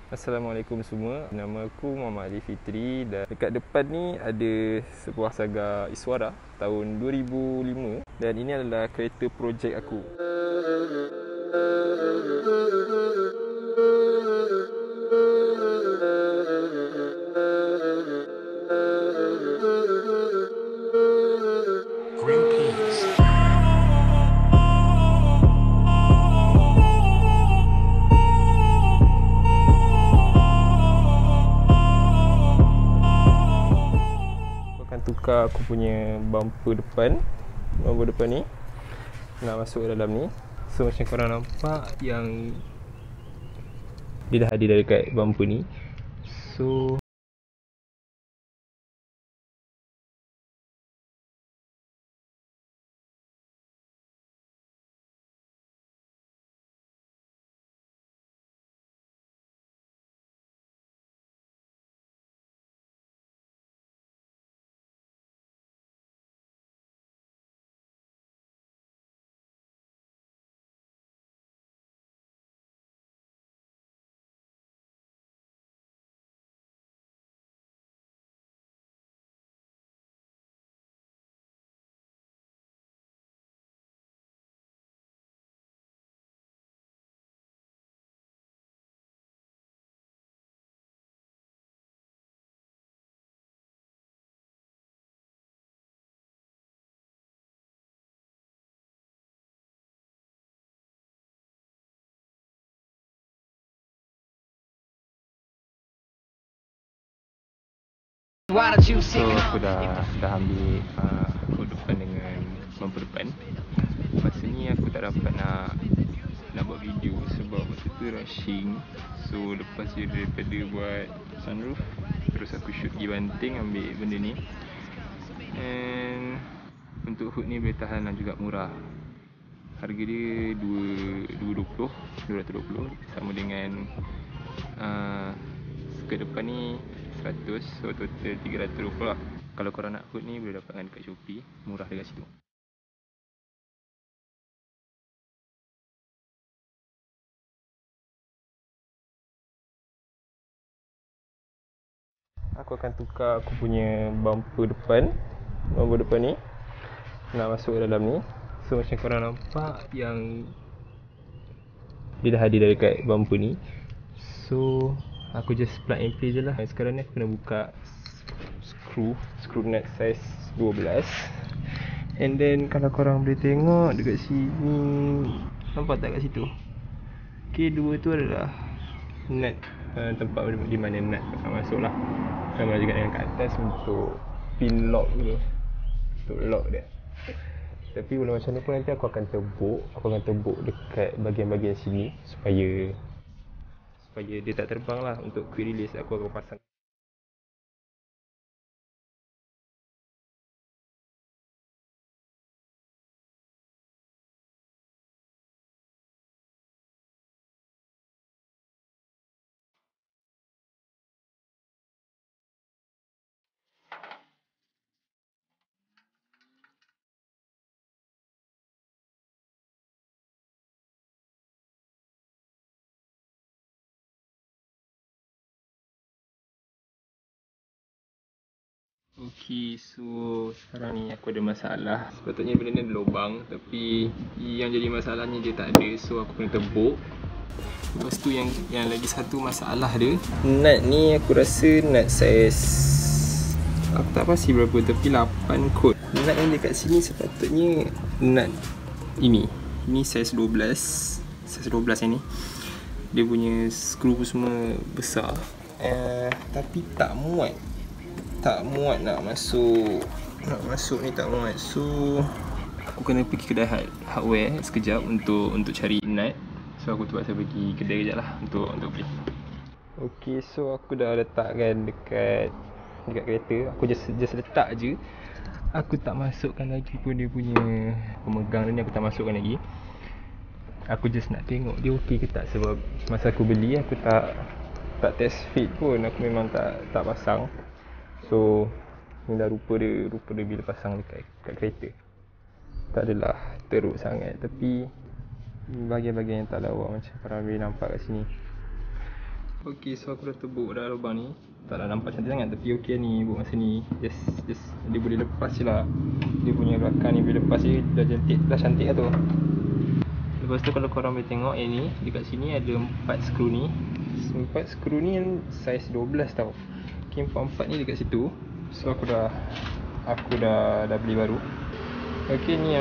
Assalamualaikum semua. Nama aku Muhammad Ali Fitri dan dekat depan ni ada sebuah Saga Iswara tahun 2005 dan ini adalah kereta projek aku. Greenpeace. Akan tukar aku punya bumper depan ni nak masuk dalam ni. So macam korang nampak yang dia dah ada dekat bumper ni. So aku dah ambil kod depan dengan bumper depan. Masa ni aku tak dapat nak buat video sebab masa tu rushing. So lepas je daripada buat sunroof, terus aku shoot pergi Banting ambil benda ni. And untuk hood ni boleh tahan juga murah. Harga dia 220 sama dengan skirt depan ni 100, so total 320 lah. Kalau korang nak hood ni boleh dapatkan dekat Shopee, murah dekat situ. Aku akan tukar aku punya bumper depan ni nak masuk dalam ni. So macam korang nampak yang dia dah ada dekat bumper ni. So aku just plug and play je lah. Sekarang ni aku kena buka screw nut size 12. And then kalau korang boleh tengok dekat sini, nampak tak kat situ? Okay, dua tu adalah nut, tempat di mana nut akan masuk lah. Sama juga dengan kat atas untuk pin lock tu, untuk lock dia. Tapi walau macam ni pun nanti aku akan tebuk dekat bahagian-bahagian sini supaya dia tak terbang lah. Untuk quick release aku akan pasang. Okay, so sekarang ni aku ada masalah. Sepatutnya benda ni ada lubang, tapi yang jadi masalahnya dia tak ada. So aku kena tebuk. Lepas tu yang lagi satu masalah dia, nut ni aku rasa nut size, aku tak pasti berapa, tapi 8 kot. Nut yang dekat sini sepatutnya nut ini size 12. Size 12 yang ni, dia punya skru semua besar, tapi tak muat nak masuk ni, tak muat. So aku kena pergi kedai hardware sekejap untuk cari nut. So aku terpaksa pergi kedai kejap lah untuk beli. Okay, so aku dah letakkan dekat kereta. Aku just letak je. Aku tak masukkan lagi pun dia punya pemegang ni, aku tak masukkan lagi. Aku just nak tengok dia okey ke tak, sebab masa aku beli aku tak test fit pun. Aku memang tak pasang. So ni dah rupa dia bila pasang dekat kereta. Tak adalah teruk sangat, tapi bahagian-bahagian yang tak lawa macam korang boleh nampak kat sini. Okay, so aku dah tebuk dah lubang ni. Taklah nampak cantik sangat tapi okey ni buat masa ni. Just dia boleh lepas je lah. Dia punya belakang ni boleh lepas je. Dah cantik lah tu. Lepas tu kalau korang boleh tengok yang ni, dekat sini ada 4 skru ni. 4 skru ni yang saiz 12 tau. Okay, 4 ni dekat situ. So aku dah beli baru. Okay, ni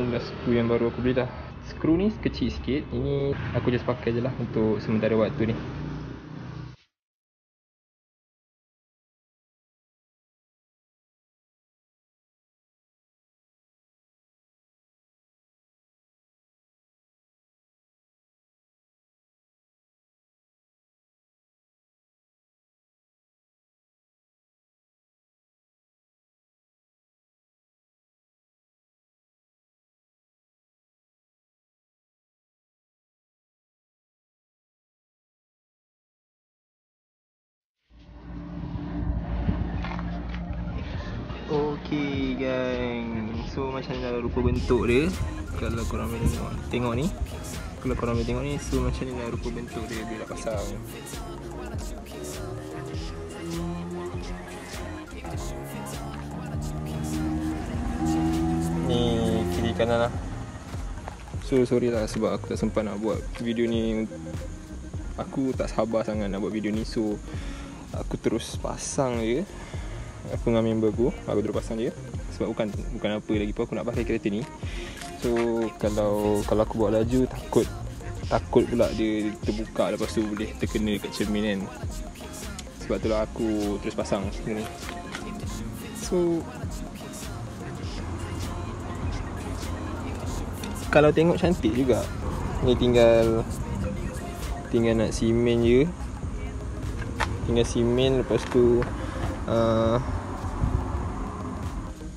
dah skru yang baru aku beli dah. Skru ni kecil sikit. Ini aku just pakai je lah untuk sementara waktu ni. Okay gang, so macam ni lah rupa bentuk dia. Kalau korang boleh tengok ni, so macam ni lah rupa bentuk dia bila pasang. Ni kiri kanan lah. So sorry lah sebab aku tak sempat nak buat video ni. Aku tak sabar sangat nak buat video ni, so aku terus pasang je. Aku dengan member aku terus pasang je. Sebab bukan apa lagi pun aku nak pakai kereta ni. So kalau aku buat laju, takut pula dia terbuka, lepas tu boleh terkena dekat cermin kan. Sebab tu lah aku terus pasang ni. So kalau tengok cantik juga. Ni tinggal nak simen je. Tinggal simen, lepas tu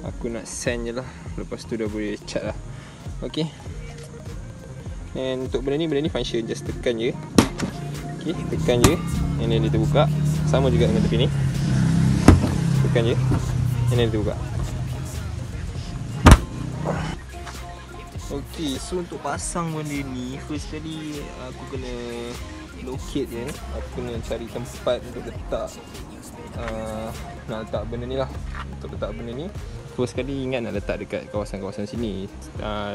aku nak sand je lah. Lepas tu dah boleh cat lah. Okay. And untuk benda ni function. Just tekan je. Okay, tekan je, and then dia terbuka. Sama juga dengan tepi ni. Tekan je, and then dia terbuka. Okay, so untuk pasang benda ni, first kali aku kena locate je. Aku kena cari tempat untuk letak nak letak benda ni lah. Untuk letak benda ni, first kali ingat nak letak dekat kawasan-kawasan sini.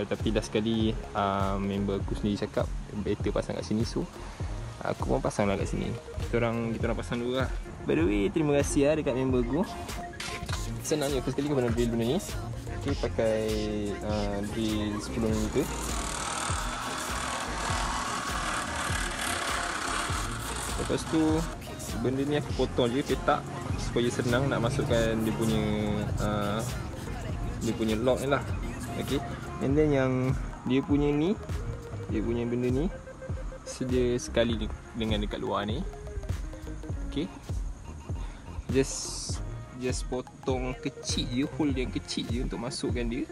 Tapi dah sekali member aku sendiri cakap better pasang kat sini. So aku pun pasang lah kat sini. Kita orang pasang dulu lah. By the way, terima kasih lah dekat member aku. Senang je, first kali aku pernah drill benda ni. Okay, pakai drill 10mm. Lepas tu benda ni aku potong je petak supaya senang nak masukkan dia punya lock ni lah. Okay, and then yang dia punya benda ni sedia sekali dengan dekat luar ni. Okay, just potong kecil je, hole yang kecil je untuk masukkan dia.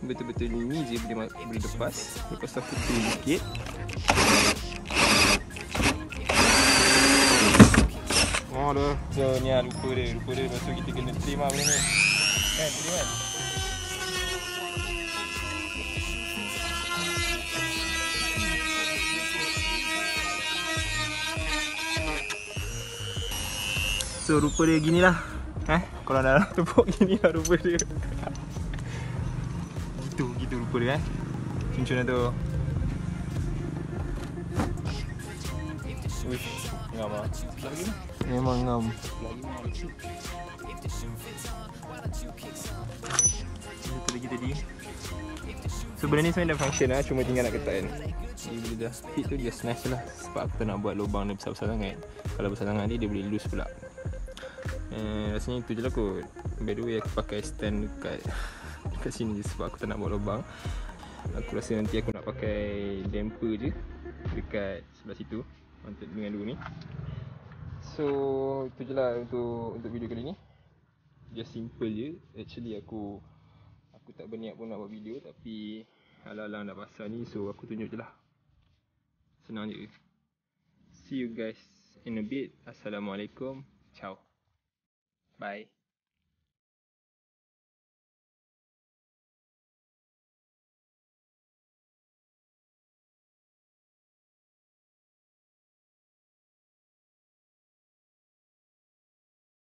Betul-betul ni je boleh lepas. Lepas tu aku trim sikit. Oh dah. So ni lah rupa dia. Lepas tu kita kena trim lah benda ni. Kan, trim kan? So rupa dia gini lah. Kalau dah tepuk gini lah rupa dia. Gitu rupa dia Cincun tu. Uish, ngam lah. Memang ngam. Itu lagi tadi. So benda ni sebenarnya dah function lah, cuma tinggal nak ketat kan. Jadi bila dah fit tu just nice lah. Sebab aku tak nak buat lubang dia besar-besar sangat. Kalau besar sangat ni dia boleh loose pula. Rasanya itu je lah kot. By the way, aku pakai stand dekat sini je sebab aku tak nak buat lubang. Aku rasa nanti aku nak pakai damper je dekat sebelah situ untuk dengan dua ni. So itu je lah untuk video kali ni. Just simple je. Actually aku tak berniat pun nak buat video, tapi alang-alang dah pasal ni, so aku tunjuk je lah. Senang je. See you guys in a bit. Assalamualaikum. Ciao. Bye.